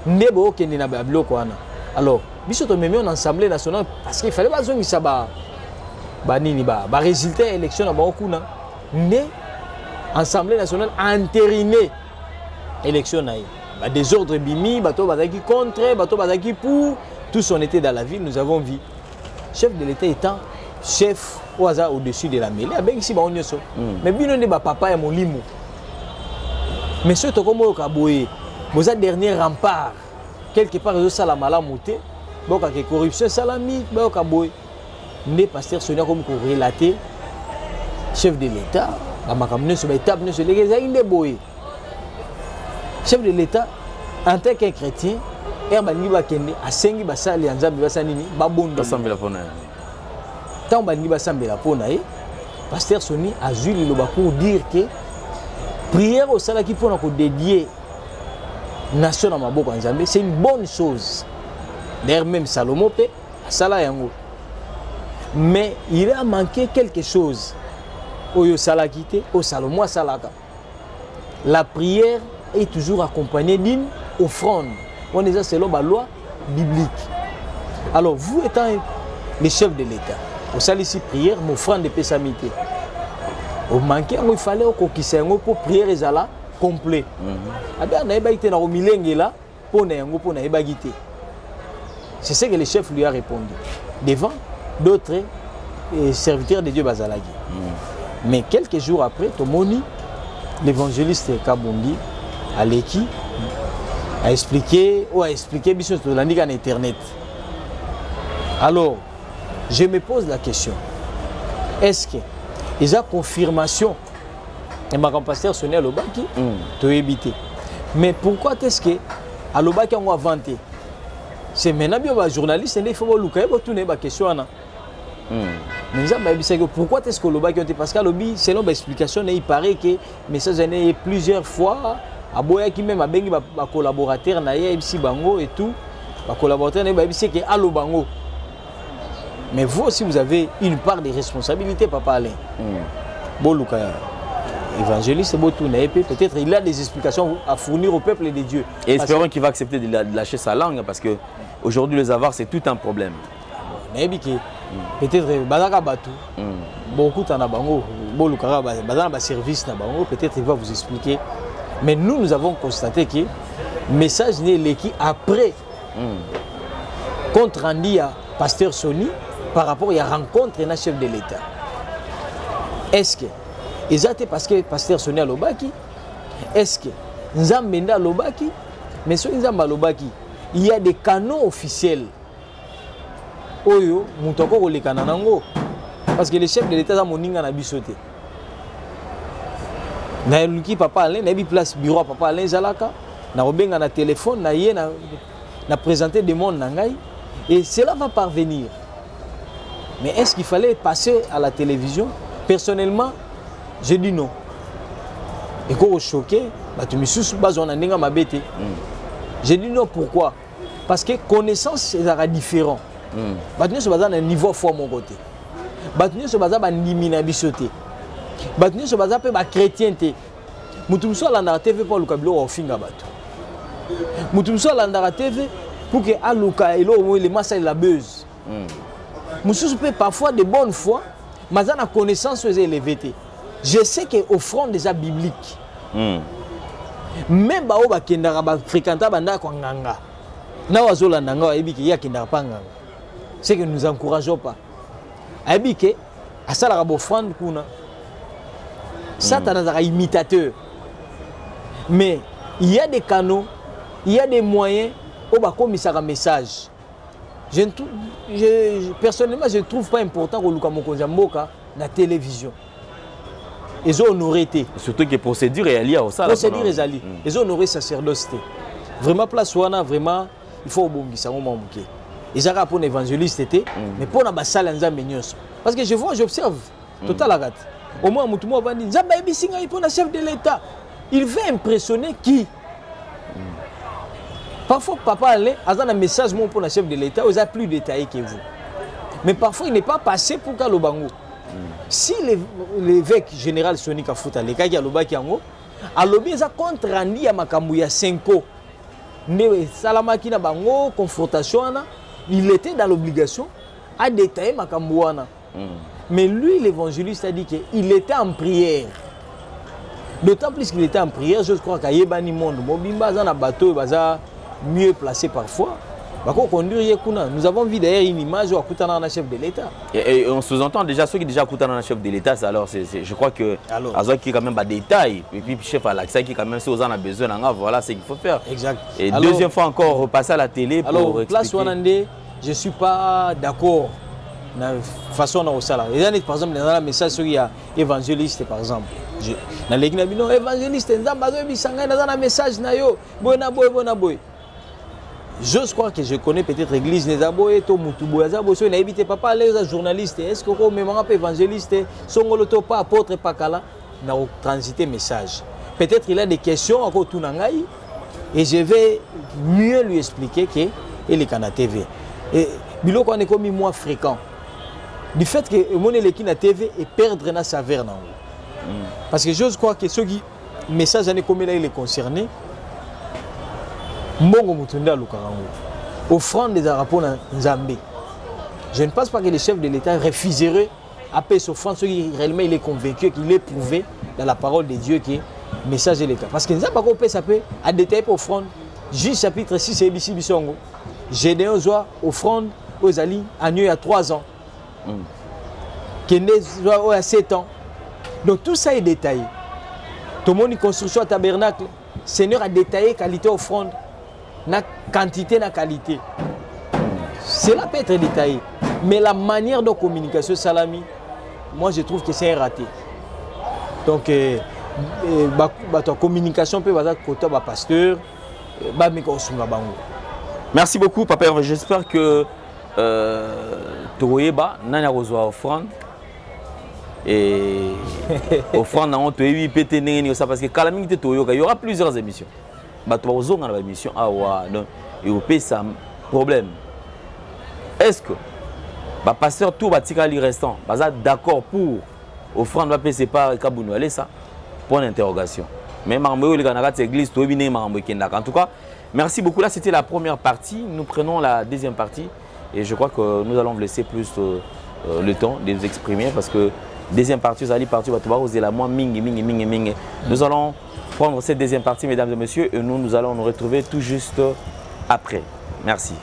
Nebo que ni na bablo kwana. Alors, biso to memi en assemblée nationale parce qu'il fallait pas zongi ça ba nini ba résultat élection na ba okuna. Ne assemblée nationale entériné élection na ba désordre bimi, bato bazaki contre, bato bazaki pour, tous on était dans la ville, nous avons vu chef de l'État étant chef au hasard au-dessus de la mêlée avec ici ba onyoso. Mais bino ne ba papa ya molimo. Mais ce to comme au kaboye, vous êtes dernier rempart. Quelque part, ils ont la malamouté, donc la corruption salamique, donc les pasteurs sont comme relaté, chef de l'État, chef de l'État, en tant qu'un chrétien, il a cinq basali en Zambie basanini, babondo. Tant bani basambe la pona, pasteur Soni a juli le pour dire que prière au salaki pour nous dédier. Nation à Maboko en Zambie, c'est une bonne chose. D'ailleurs, même Salomon peut, Salah Yango. Mais il a manqué quelque chose. Oyo Salah quitté, au Salomon Salaka. La prière est toujours accompagnée d'une offrande. On est là selon la loi biblique. Alors, vous étant le chef de l'État, au salle ici prière, mon offrande de pessamité. Au manqué, il fallait qu'il s'y pour prière et Zala. Complet. C'est ce que le chef lui a répondu devant d'autres serviteurs de Dieu Bazalagi. Mais quelques jours après, Tomoni, l'évangéliste Kabundi, Aleki, a expliqué Bishop de l'Andiga en Internet. Alors, je me pose la question, est-ce qu'il y a confirmation? Et ma pasteur Sonia Lobaki, tu es évité. Mais pourquoi est-ce que à Lobaki on va vanter? C'est maintenant bien les journalistes, il faut que vous tourner la question. Mais pourquoi est-ce que Lobaki ont parce qu'à Lobi, selon l'explication, il paraît que message est plusieurs fois à Boya qui même a bengi ba collaborateur na ici bango et tout, ba collaborateur na c'est que à Lobango. Mais vous aussi vous avez une part de responsabilité, papa Alain. Boluka. Évangéliste, peut-être il a des explications à fournir au peuple de Dieu. Et espérons qu'il va accepter de lâcher sa langue parce que aujourd'hui les avoirs c'est tout un problème. Peut-être Bazaka Batou, beaucoup de bango, service peut-être il va vous expliquer. Mais nous avons constaté que le message n'est l'équipe après compte rendu à pasteur Soni par rapport à la rencontre d'un chef de l'État. Est-ce que exactement parce que pasteur Sonia Lobaki, est-ce que Nzambenda Lobaki, mais sur Nzamba Lobaki, il y a des canons officiels. Oyo, Moutoko ou les cananango, parce que le chef de l'État a moninga na bisoté. Na luki papa Alain, na bi place bureau papa Alain Zalaka, na obenga na téléphone, na yé na présenter des mondes nangai, et cela va parvenir. Mais est-ce qu'il fallait passer à la télévision? Personnellement, je dis non. Et quand on choqué, tu me suis besoin de m'abêter. J'ai dit non, pourquoi? Parce que connaissance est différent. Tu se base à un niveau fort mon côté. Tu se base à un niveau bisoté. Tu se base à la chrétienté. Tu me la narrative pour le cablo au fin de tu me la narrative pour que Aluka et les masses la buzz. Je peux parfois de bonne foi, mais la connaissance est élevée. Je sais qu'au front des bibliques, même si on fréquente nganga, c'est que nous n'encourageons pas. Ça c'est un imitateur. Mais il y a des canaux, il y a des moyens où on un message. Personnellement, je ne trouve pas important que nous la télévision. Ils ont honoré été. Surtout que les procédures est liées à ça. Procédures est liées. Ils ont honoré sacerdoce. Vraiment, place où vraiment, il faut que ça soit ils ont pour l'évangéliste, mais pour la salle, parce que je vois, j'observe, total la rate. Au moins, Moutoumou va dire, pour le chef de l'État. Il veut impressionner qui? Parfois, papa allait, a un message pour le chef de l'État, il a plus détaillé que vous. Mais parfois, il n'est pas passé pour Kalobango. Si l'évêque général Sonika Fouta, le cas qui a l'obaki ango, a lobby a contre Randi à Makambuya 5 ans. Salamaki na bango, confrontation, il était dans l'obligation à détailler Makambouana. Mais lui, l'évangéliste, a dit qu'il était en prière. D'autant plus qu'il était en prière, je crois qu'il y a un monde. Un bateau mieux placé parfois. Nous avons vu d'ailleurs une image où un chef de l'État. Et on sous-entend déjà ceux qui déjà coûtent un chef de l'État. Alors je crois que Azok qui est quand même des détails. Et puis chef Alaxa qui quand même si on a besoin, voilà ce qu'il faut faire. Exact. Et alors, deuxième fois encore repasser à la télé pour expliquer. Place Wanande, je ne suis pas d'accord. De façon dans le par exemple, dans le message sur l'évangéliste, par exemple. Dans l'église, non, évangéliste, dans le message, je crois que je connais peut-être l'église, les aboyés, tout Moutoubo, les aboyés, n'a évité pas parler aux journalistes. Est-ce que vous me évangéliste, son goloto pas apôtre, pas kala, n'a transité message. Peut-être il a des questions à côté et je vais mieux lui expliquer que il est Kana TV. Et biloko on est comme moi fréquent. Du fait que mon équipe na TV et perdre na saveur na. Parce que je crois que ceux qui message année comme là il est concerné. Mbongo Mutunda Lukarango. Offrande des Arapos na Nzambé. Je ne pense pas que les chefs de l'État refuseraient à payer ce offrande ceux qui réellement il est convaincu qu'il est prouvé dans la parole de Dieu que le message est le cas. Parce que nous avons pas compris ça peut à détailler pour offrande. Juste chapitre 6 et ABC Bisongo. Gédéon Zoa offrande aux alliés à New il y a 3 ans. Kende Zoa à 7 ans. Donc tout ça est détaillé. Tout le monde est construction à tabernacle. Seigneur a détaillé qualité offrande. Na quantité, na qualité. Cela peut être détaillé. Mais la manière de communication salami, moi je trouve que c'est un raté. Donc, ta communication peut être côté du pasteur, merci beaucoup, papa. J'espère que Toyeba n'a pas offrande. Et offrande, on peut éviter parce que calamité Toyoka, il y aura plusieurs émissions. Il y a émission et au pays ça problème. Est-ce que le pasteur tout va tirer restant d'accord pour offrande va payer pas Kabounou allez ça pour une interrogation. Mais marmé les église tout bien marmé en tout cas merci beaucoup. Là c'était la première partie, nous prenons la deuxième partie et je crois que nous allons vous laisser plus le temps de nous exprimer parce que deuxième partie vous allez partir va oser la moins ming. Nous allons prendre cette deuxième partie, mesdames et messieurs, et nous allons nous retrouver tout juste après. Merci.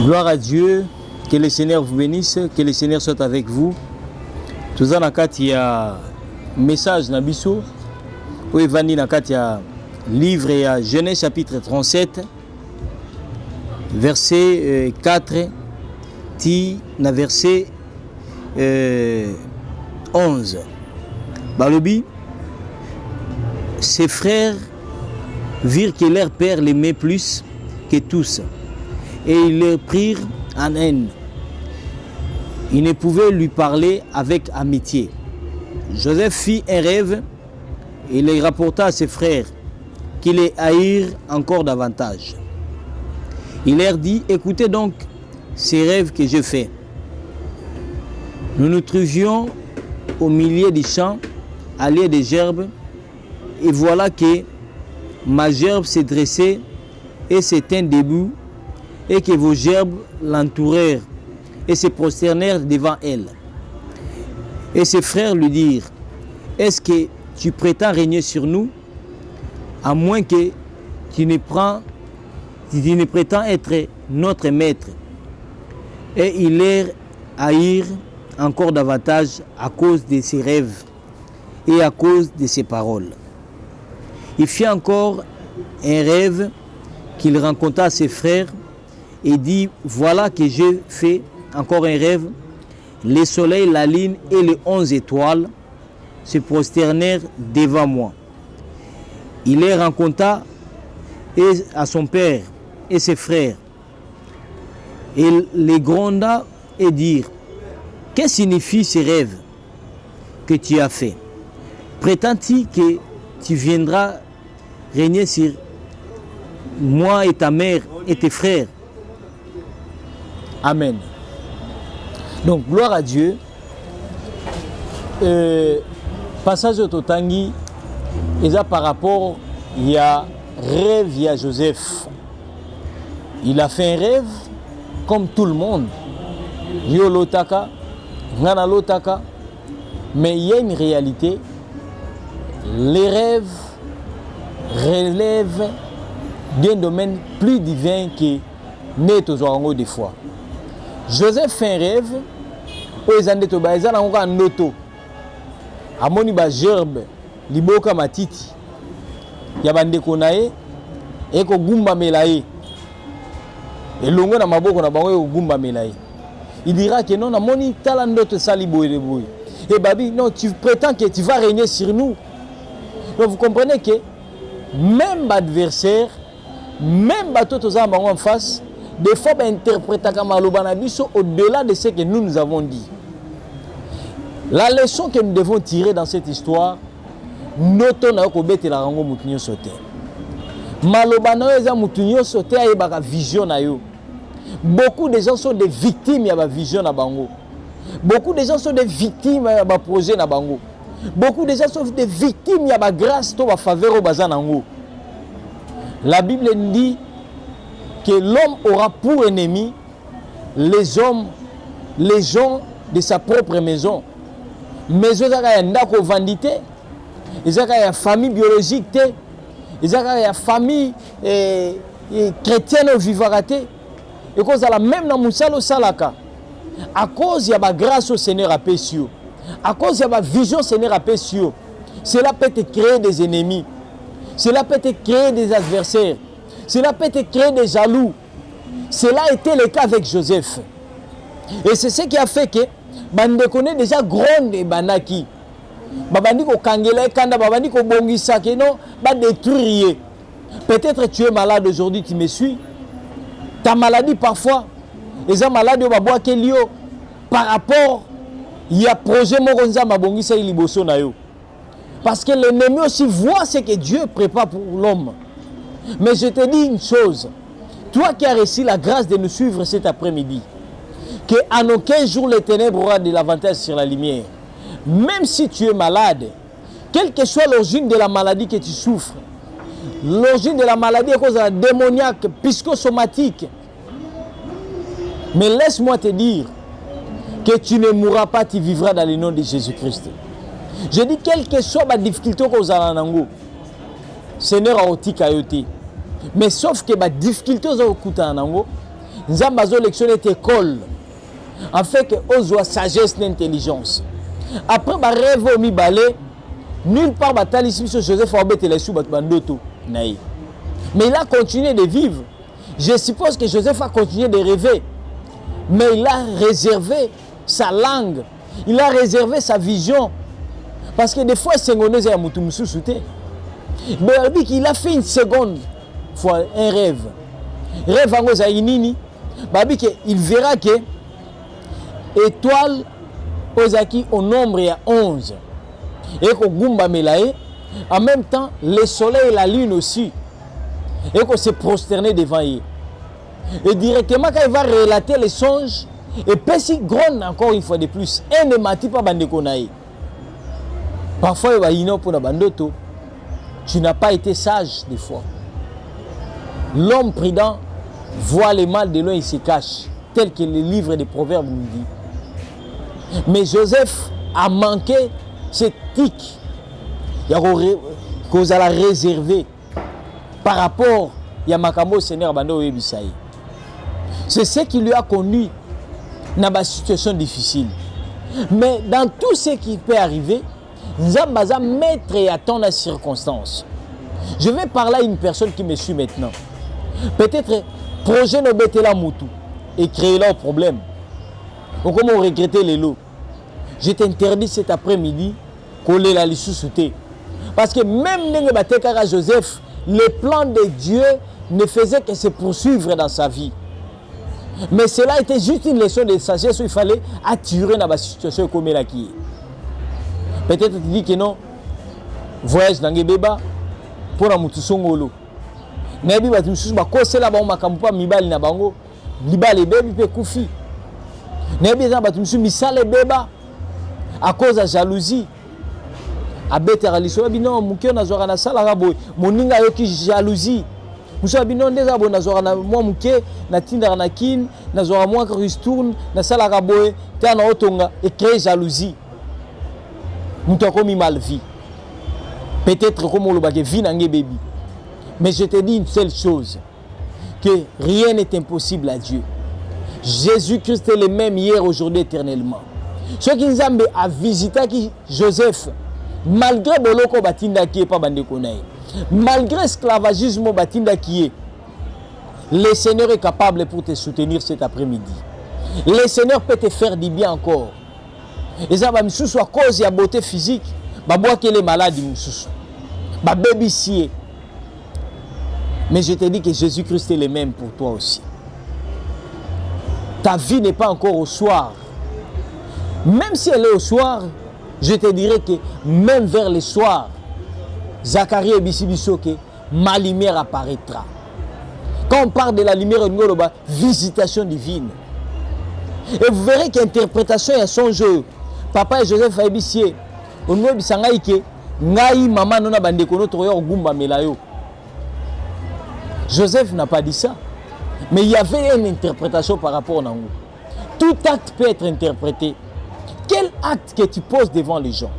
Gloire à Dieu, que le Seigneur vous bénisse, que le Seigneur soit avec vous. Tout ça, il y a un message dans Bissou, où il va dire qu'il y a un livre, il y a Genèse chapitre 37. Verset 4, na verset 11. Balobi, ses frères virent que leur père l'aimait plus que tous. et ils les prirent en haine. Ils ne pouvaient lui parler avec amitié. Joseph fit un rêve et les rapporta à ses frères, qui les haïrent encore davantage. Il leur dit, écoutez donc ces rêves que j'ai faits. Nous nous trouvions au milieu des champs, à l'air des gerbes, et voilà que ma gerbe s'est dressée et s'est tint debout, et que vos gerbes l'entourèrent et se prosternèrent devant elle. Et ses frères lui dirent, est-ce que tu prétends régner sur nous, à moins que tu ne prétends être notre maître? Et ils les haïrent encore davantage à cause de ses rêves et à cause de ses paroles. Il fit encore un rêve qu'il raconta à ses frères et dit, voilà que j'ai fait encore un rêve. Le soleil, la lune et les 11 étoiles se prosternèrent devant moi. Il les raconta à son père et ses frères. Et les gronda et dirent, que signifient ces rêves que tu as faits? Prétends-tu que tu viendras régner sur moi et ta mère et tes frères? Amen. Donc, gloire à Dieu. Passage au Totangi, et ça par rapport, il y a rêve, il y a Joseph. Il a fait un rêve comme tout le monde. Yo lotaka, ngana lotaka. Mais il y a une réalité. Les rêves relèvent d'un domaine plus divin que net aux orangs des fois. Joseph fait un rêve. Aux andetoba, ils ont un noto. Amoni ba gerbe, liboka matiti. Yabande konae, eko gumba melaye. Et longo na maboko na bango eko gumba melaye. Il dira que non, amoni talandote sali boye de boye. Et babi, non, tu prétends que tu vas régner sur nous. Donc vous comprenez que même l'adversaire, même bateau en face, des fois interpréter comme au-delà de ce que nous avons dit. La leçon que nous devons tirer dans cette histoire, noto na ko betela rango mutunyo sote. Malobana eza mutunyo sote ayebaka vision na yo. Beaucoup de gens sont des victimes ya ba vision na bango. Beaucoup de gens sont des victimes ya ba projet na bango. Beaucoup de gens sont des victimes ya ba grâce to ba faveur au bazanango. La Bible dit que l'homme aura pour ennemi les gens de sa propre maison. Maison zaka ndako vandité, ezaka ya famille biologique té, ezaka ya famille chrétienne vivaraté. Et cause à la même na musalo salaka. À cause ya ba grâce au Seigneur à Pessio. À cause ya ba vision Seigneur à Pessio. Cela peut te créer des ennemis. Cela peut te créer des adversaires. Cela peut te créer des jaloux. Cela a été le cas avec Joseph. Et c'est ce qui a fait que bande connaît déjà grande et banaki. Babandi ko kangela kanda babandi ko bongisa ke non ba détruire. Peut-être tu es malade aujourd'hui, tu me suis. Ta maladie parfois, les malades ba bois ke lio par rapport il y a projet mo konza mabongisa iliboso na yo. Parce que l'ennemi aussi voit ce que Dieu prépare pour l'homme. Mais je te dis une chose, toi qui as reçu la grâce de nous suivre cet après-midi, qu'en aucun jour les ténèbres auront de l'avantage sur la lumière. Même si tu es malade, quelle que soit l'origine de la maladie que tu souffres, l'origine de la maladie est cause de la démoniaque, psychosomatique. Mais laisse-moi te dire que tu ne mourras pas, tu vivras dans le nom de Jésus-Christ. Je dis, quelle que soit la difficulté que vous avez en Seigneur a oti kayote. Mais sauf que la difficulté que vous avez en Ango, nous avons sélectionné cette école. En fait, que vous avez sagesse et intelligence. Après, le rêve au mi-balé, nulle part, Joseph a été les sous bandoto. Mais il a continué de vivre. Je suppose que Joseph a continué de rêver. Mais il a réservé sa langue. Il a réservé sa vision. Parce que des fois, c'est mais il a fait une seconde fois un rêve. Rêve en Ozaïnini, il verra que étoile Ozaki au nombre il y a 11. Et que Gumba Melae, en même temps, le soleil et la lune aussi. Et qu'on se prosterner devant eux. Et directement, quand il va relater les songes, et Pessi gronde encore une fois de plus. Et ne mati pas Bandekonae. Parfois, il va y avoir pour la bandoto. Tu n'as pas été sage des fois. L'homme prudent voit le mal de loin, il se cache. Tel que le livre des Proverbes nous dit. Mais Joseph a manqué cette tic. Il y a qu'on a réservé par rapport à Makambo Seigneur Bando Ebisaï. C'est ce qui lui a conduit dans une situation difficile. Mais dans tout ce qui peut arriver, Nzambaza maître et attend la circonstance. Je vais parler à une personne qui me suit maintenant. Peut-être projet no betela mutu et créer leur problème. Ou comment regretter les lots. Je t'interdis cet après-midi coller la lissouté. Parce que même Nenge Batekara Joseph, le plan de Dieu ne faisait que se poursuivre dans sa vie. Mais cela était juste une leçon de sagesse où il fallait attirer dans la situation comme elle qui est. Peut-être tu dis que non, voyage dans les bébés pour la moutousongolo. Mais bien, tu me suis dit que c'est là-bas, on m'a mibali na bango, libali bébé peut koufi. Mais bien, tu me suis mis ça les bébés à cause de la jalousie. Abete raliso bino mukio na zora na sala raboy moninga yoki jalousie. Muso bino ndeza bo na zora na moi muke na tinda na kin na zora moi que ristourne na sala raboy ta na otonga et créer jalousie. Muto komi mal vie. Peut-être comme le bagé vie nangé baby. Mais je te dis une seule chose, que rien n'est impossible à Dieu. Jésus-Christ est le même hier, aujourd'hui, éternellement. Ce qui nous a visité Joseph, malgré boloko batinda qui est pas bandekonaï, malgré l'esclavagisme batinda qui est, le Seigneur est capable pour te soutenir cet après-midi. Le Seigneur peut te faire du bien encore. Et ça va me soucier à cause de la beauté physique, bah boire qu'elle est malade, bah baby sié. Mais je te dis que Jésus-Christ est le même pour toi aussi. Ta vie n'est pas encore au soir. Même si elle est au soir, je te dirais que même vers le soir, Zacharie et Bissibisoke, ma lumière apparaîtra. Quand on parle de la lumière, on dit visitation divine. Et vous verrez qu'interprétation est son jeu. Papa et Joseph Abissier, on dit que Ngai maman nona bandekono toyo gumba melayo. Joseph n'a pas dit ça. Mais il y avait une interprétation par rapport à Nango. Tout acte peut être interprété. Quel acte que tu poses devant les gens?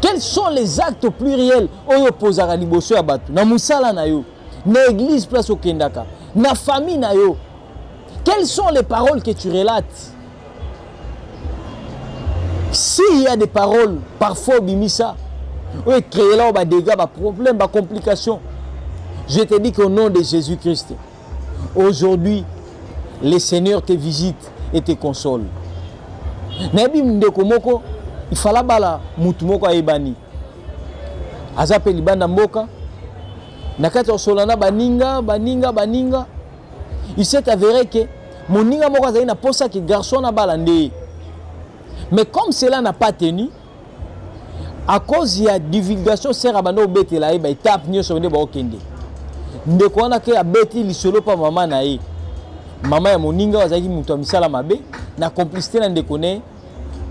Quels sont les actes pluriels oyo posara liboso ya batu? Na musala na yo, na église place au Kendaka, na famille na yo. Quelles sont les paroles que tu relates? S'il y a des paroles, parfois bimisa, oui, créer là des dégâts, des problèmes, des complications. Je te dis qu'au nom de Jésus-Christ, aujourd'hui, le Seigneur te visite et te console. Nabi mndeko moko, il fallait bala mutu moko aibani. Azape libanda mboka, nakati osolana baninga. Il s'est avéré que mon ninga moko azali na posa ki garçon na balande. Mais comme cela n'a pas tenu, à cause de la divulgation, c'est rabano bete la ba étape nyo sonde ba okende. Ndeko wana ke abeti lisolo pa mama na ye. Mama ya moninga azaki mutu misala mabe na complicité na ndeko ne.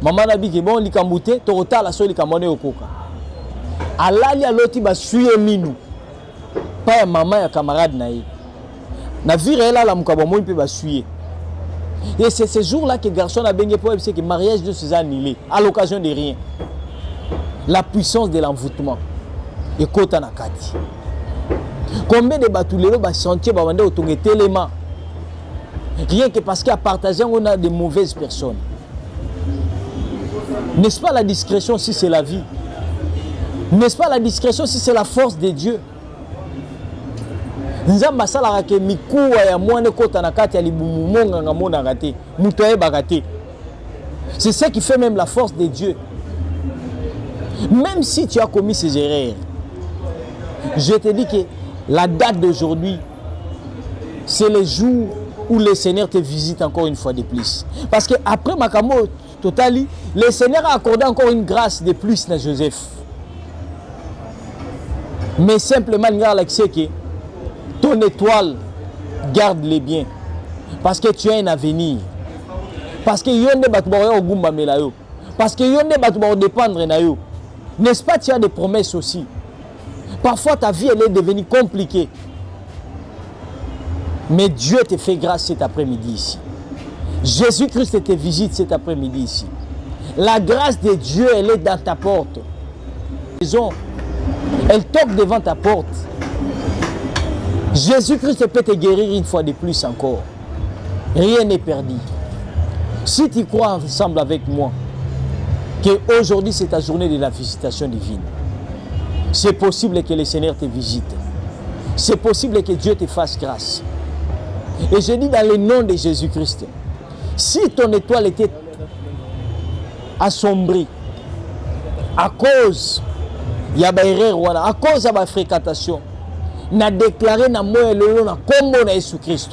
Mama na bi ke bon likambute to rotala so likamone okoka. Alali aloti ba suye minu. Pa ya mama ya camarade na ye. Na vire la mukabo mo mpe ba suye. Et c'est ce jour-là que garçon a bien pour que le mariage de ses annulé à l'occasion de rien. La puissance de l'envoûtement. Et Kota Nakati. Combien de batoulero ba sentier ba wande otonge téléma. Rien que parce qu'à partager on a de mauvaises personnes. N'est-ce pas la discrétion si c'est la vie? N'est-ce pas la discrétion si c'est la force de Dieu? Nzamba salaka ke mikuwa ya mwane kota na kati ya libumu monga ngamona ngate mutoye bagate. C'est ça qui fait même la force de Dieu. Même si tu as commis ces erreurs, je te dis que la date d'aujourd'hui, c'est le jour où le Seigneur te visite encore une fois de plus. Parce que après Makamo Totali, le Seigneur a accordé encore une grâce de plus à Joseph. Mais simplement, que ton étoile, garde-les bien. Parce que tu as un avenir. Parce que yon de batouba au gumba melayo. Parce que yon de batouba dépendre na yo. N'est-ce pas, tu as des promesses aussi. Parfois ta vie elle est devenue compliquée. Mais Dieu te fait grâce cet après-midi ici. Jésus-Christ te visite cet après-midi ici. La grâce de Dieu elle est dans ta porte. Elle toque devant ta porte. Jésus-Christ peut te guérir une fois de plus encore. Rien n'est perdu. Si tu crois ensemble avec moi qu'aujourd'hui c'est ta journée de la visitation divine, c'est possible que le Seigneur te visite. C'est possible que Dieu te fasse grâce. Et je dis dans le nom de Jésus-Christ, si ton étoile était assombrie à cause il y a des erreurs, à cause de la fréquentation, n'a déclaré na moi le na kombo na Jésus Christ.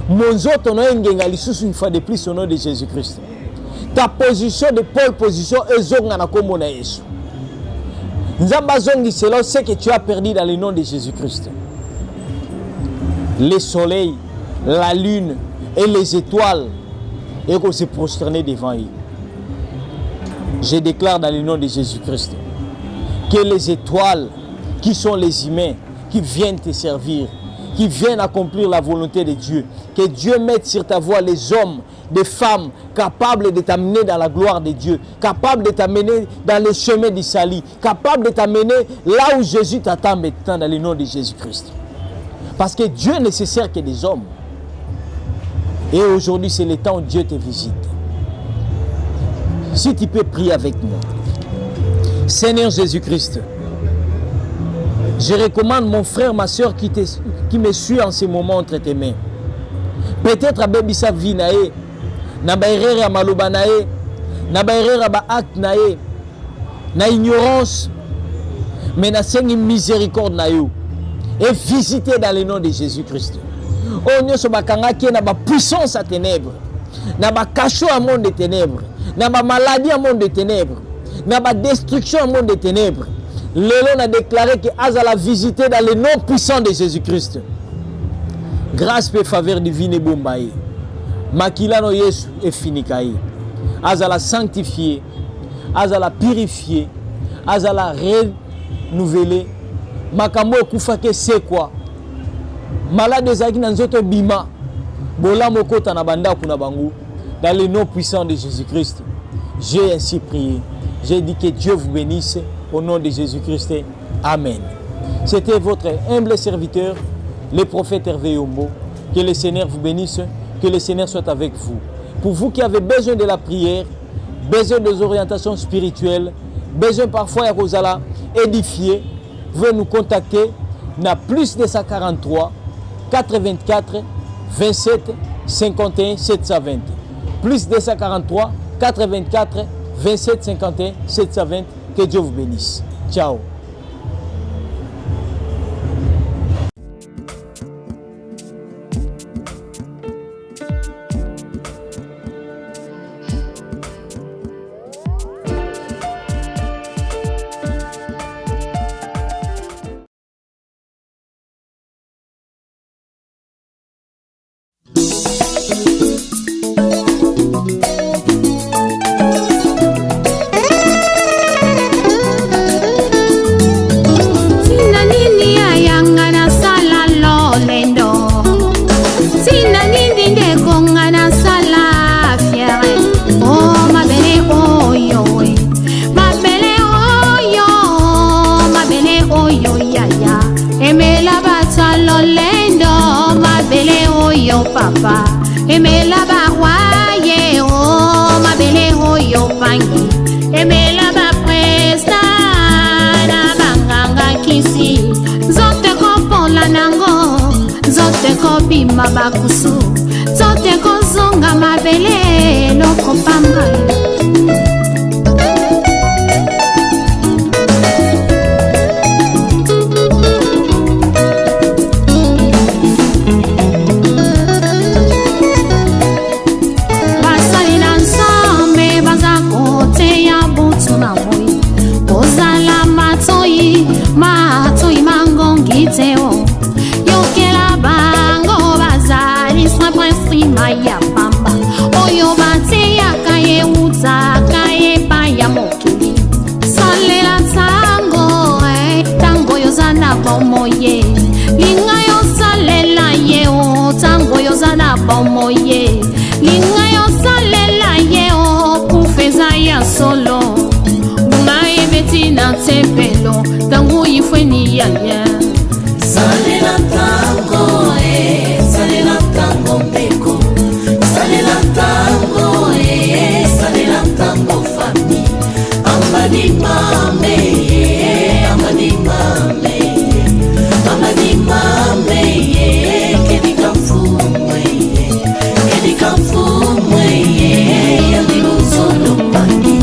Mon zoto na ngenga lisusu une fois de plus au nom de Jésus Christ. Ta position de pole position ezonga na kombo na Yesu. Nzamba zongi c'est ce que tu as perdu dans le nom de Jésus Christ. Le soleil, la lune et les étoiles et qu'on se prosterner devant eux. Je déclare dans le nom de Jésus Christ que les étoiles qui sont les humains qui viennent te servir, qui viennent accomplir la volonté de Dieu, que Dieu mette sur ta voie les hommes, des femmes capables de t'amener dans la gloire de Dieu, capables de t'amener dans le chemin du salut, capables de t'amener là où Jésus t'attend maintenant dans le nom de Jésus-Christ. Parce que Dieu ne se sert que des hommes. Et aujourd'hui, c'est le temps où Dieu te visite. Si tu peux prier avec moi. Seigneur Jésus-Christ, je recommande mon frère, ma soeur qui me suit en ce moment entre tes mains. Peut-être à Bébissa vie nae, na baerere à maloba nae, na baerere à ba acte nae, na ignorance, mais na sengi miséricorde nae. Et visiter dans le nom de Jésus-Christ. Oh, nous sommes na ba puissance à ténèbres, na ba cachot à monde de ténèbres, na ba maladie à monde de ténèbres, na ba destruction à monde de ténèbres. L'élo a déclaré que Azala visité dans le nom puissant de Jésus-Christ. Grâce et faveur divine et bombaye. Makila no Yesu et finikaye. Azala sanctifié, Azala purifié, Azala renouvelé. Makambo kufake c'est quoi? Malade ezaki na nzoto bima. Bola mokota na banda kuna bangu. Dans le nom puissant de Jésus-Christ. J'ai ainsi prié. J'ai dit que Dieu vous bénisse. Au nom de Jésus-Christ, Amen. C'était votre humble serviteur, le prophète Hervé Yombo. Que le Seigneur vous bénisse, que le Seigneur soit avec vous. Pour vous qui avez besoin de la prière, besoin des orientations spirituelles, besoin parfois de vous édifier, vous pouvez nous contacter na plus de 143 84 27 51 720. Plus de 143 84 27 51 720. Que Dieu vous bénisse. Ciao. Papa, aimez la baroye, oh ma belle, oh yo pangi, aimez la bapresta, na banganga kisi, zote ko la nango, zote ko bima bakusu, zote ko zonga ma belle, loko pamba. aya pamba oyo bateyaka ye utaka ye pa ya mokili salela tango tango yoza na bomoye linga yo salela ye o tango yoza na bomoye linga yo salela ye o kufeza ya solo bunga ebeti na tempelo tango ifweni ya ya salela tango salela tango mbeko salela tango salela tango fami amani mame amani mame amani mame kedika fumwe yalilu solo pani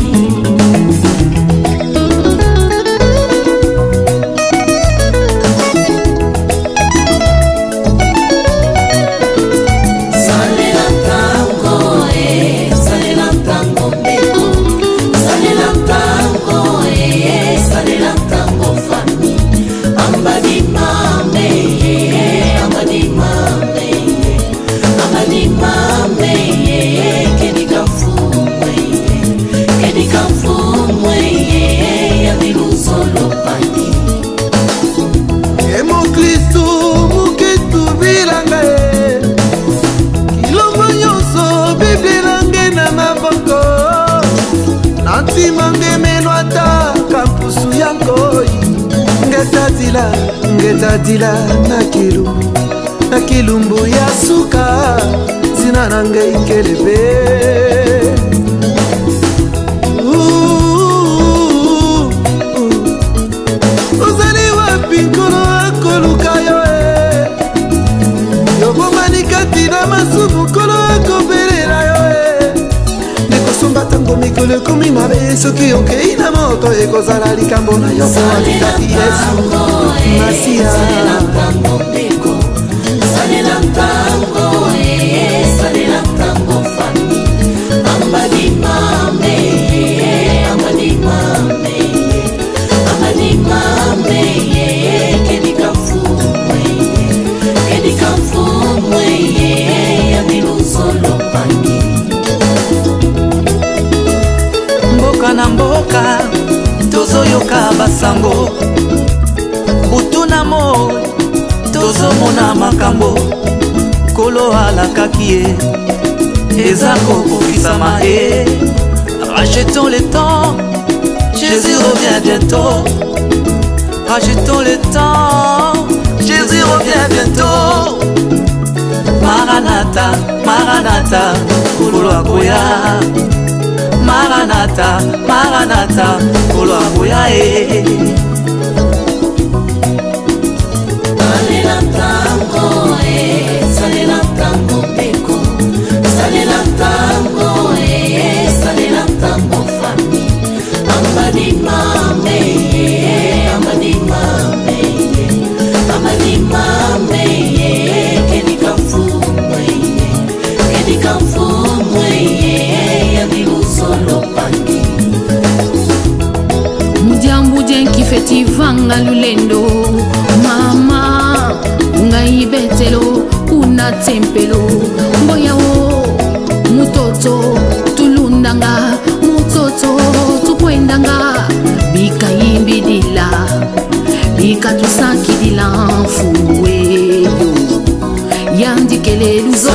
ngetadila na kilumbu ya suka zina nanga ikelebe uzali wapi nkolo akoluka yo yobomani kati na masumu nkolo akobelela yo nekosomba tango mikolo ekomi mabe soki okei na moto ekozala likambo na yo po alikati yesu masia salela tango mbeko salela tango salela tango fami amani mame amani mame amani mame kedika fumwe yamilu solo pani mboka na mboka tozoyoka basango butuna mo tozomona makambo kolo alakaki ye eza kokokisama ye rachetons le temps Jésus revient bientôt rachetons le temps Jésus revient bientôt Maranatha Maranatha kolo akoya Maranatha Maranatha kolo akoya salela tango salela tango mbeko salela tango salela tango fami amani mame amani mame amani mame kedika fumwe yamilu solo pani mujambu jenki fetivanga lulendo mama ungai betelo kuna tempelo mboyawo mutoto tulundanga mutoto tukwendanga bikayimbidila bikatusakidila mfuweyo yandikele luzo